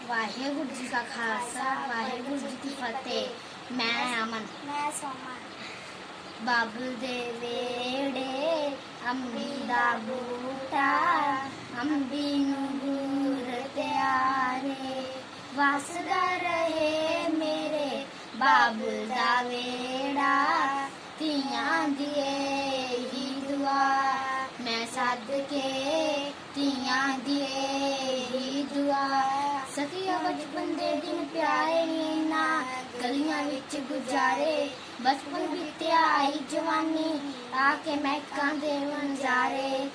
ਵਾਹਿਗੁਰੂ ਜੀ ਕਾ ਖਾਲਸਾ ਵਾਹਿਗੁਰੂ ਜੀ ਕੀ ਫਤਿਹ। ਮੈਂ ਅਮਨ। ਮੈਂ ਸੋਮਾ। ਬਾਬਲ ਦੇ ਵੇੜੇ ਅੰਬੀ ਦਾ ਬੂਟਾ, ਅੰਬੀ ਨੂੰ ਗੁਰ ਪਿਆਰੇ, ਵਸਦਾ ਰਹੇ ਮੇਰੇ ਬਾਬਲ ਦਾ ਵੇੜਾ, ਧੀਆਂ ਦੀ ਇਹੀ ਦੁਆ ਮੈਂ ਸਦਕੇ, ਧੀਆਂ ਦੀ ਇਹੀ ਦੁਆ। ਸਖੀਆ ਬਚਪਨ ਦੇ ਦਿਨ ਪਿਆਰੇ ਨੀ ਨਾ ਗਲੀਆਂ ਵਿੱਚ ਗੁਜ਼ਾਰੇ, ਬਚਪਨ ਬੀਤਿਆ ਆਈ ਜਵਾਨੀ ਆ ਕੇ ਮਹਿਕਾਂ ਦੇ ਵੰਜਾਰੇ,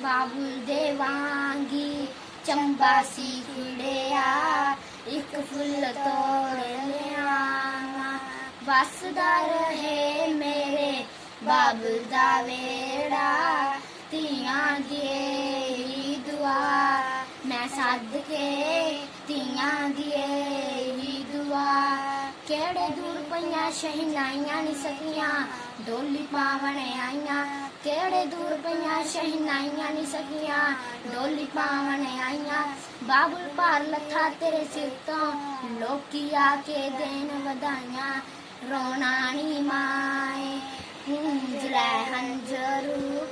ਬਾਬੁਲ ਦੇ ਵਾਂਗੀ ਚੰਬਾ ਸੀ ਖਿੜਿਆ, ਇੱਕ ਫੁੱਲ ਤੋੜ ਲਿਆਵਾਂ, ਵਸਦਾ ਰਹੇ ਮੇਰੇ ਬਾਬੁਲ ਦਾ ਵੇੜਾ, ਧੀਆਂ ਦੀ ਇਹੀ ਦੁਆ ਮੈਂ ਸਦਕੇ, ਧੀਆਂ ਦੀ ਇਹੀ ਦੁਆ। ਕਿਹੜੇ ਦੂਰ ਪਈਆਂ ਸ਼ਹਿਨਾਈਆਂ ਨੀ ਸਕੀਆਂ ਡੋਲੀ ਪਾਵਣ ਆਈਆਂ, ਕਿਹੜੇ ਦੂਰ ਪਈਆਂ ਸ਼ਹਿਨਾਈਆਂ ਨੀ ਸਕੀਆਂ ਡੋਲੀ ਪਾਵਣ ਆਈਆਂ, ਬਾਬੁਲ ਭਾਰ ਲੱਥਾ ਤੇਰੇ ਸਿਰ ਤੋਂ ਲੋਕੀ ਆ ਕੇ ਦੇਣ ਵਧਾਈਆਂ, ਰੋਣਾ ਨੀ ਮਾਏ ਪੂੰਝ ਲੈ ਹੰਝਰੂ,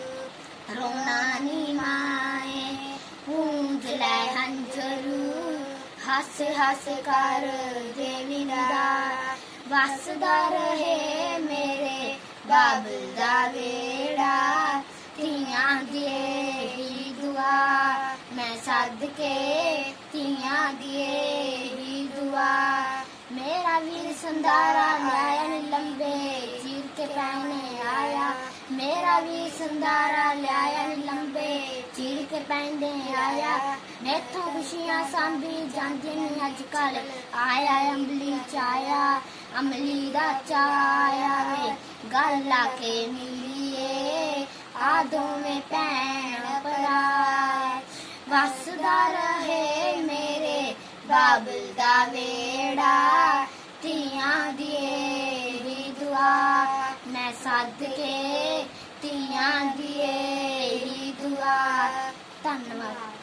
ਰੋਣਾ ਨੀ ਮਾਏ ਪੂੰਝ ਲੈ ਹੰਝਰੂ, ਹੱਸ ਹੱਸ ਕਰ ਦੇਵੀ ਦਾ, ਵਸਦਾ ਰਹੇ ਮੇਰੇ ਬਾਬਲ ਦਾ ਵੇੜਾ, ਧੀਆਂ ਦੀ ਇਹੀ ਦੁਆ ਮੈਂ ਸਦਕੇ, ਧੀਆਂ ਦੀ ਇਹੀ ਦੁਆ। ਮੇਰਾ ਵੀਰ ਸੰਦਾਰਾ ਲਿਆਇਆ ਨੀ ਲੰਬੇ ਚੀਰ ਕੇ ਪਹਿਨੇ ਆਇਆ, ਮੇਰਾ ਵੀਰ ਸੰਦਾਰਾ ਲਿਆਇਆ ਨੀ ਲੰਬੇ ਚੀਰ ਕੇ ਪਹਿਨੇ ਆਇਆ, ਮੈਥੋਂ ਖੁਸ਼ੀਆਂ ਸਾਂਭੀ ਜਾਂਦੀ ਨੀ ਅੱਜ ਕੱਲ, ਆਇਆ ਅੰਬਲੀ ਚਾਇਆ ਅਮਲੀ ਦਾ ਚਾਇਆ ਵੇ, ਗੱਲ ਲਾ ਕੇ ਮਿਲੀਏ ਆ ਦੋਵੇਂ ਭੈਣ ਭਰਾ, ਵਸਦਾ ਰਹੇ ਮੇਰੇ ਬਾਬਲ ਦਾ ਵੇੜਾ, ਧੀਆਂ ਦੀ ਇਹੀ ਦੁਆ ਮੈਂ ਸਦਕੇ, ਧੀਆਂ ਦੀ ਇਹੀ ਦੁਆ। ਧੰਨਵਾਦ।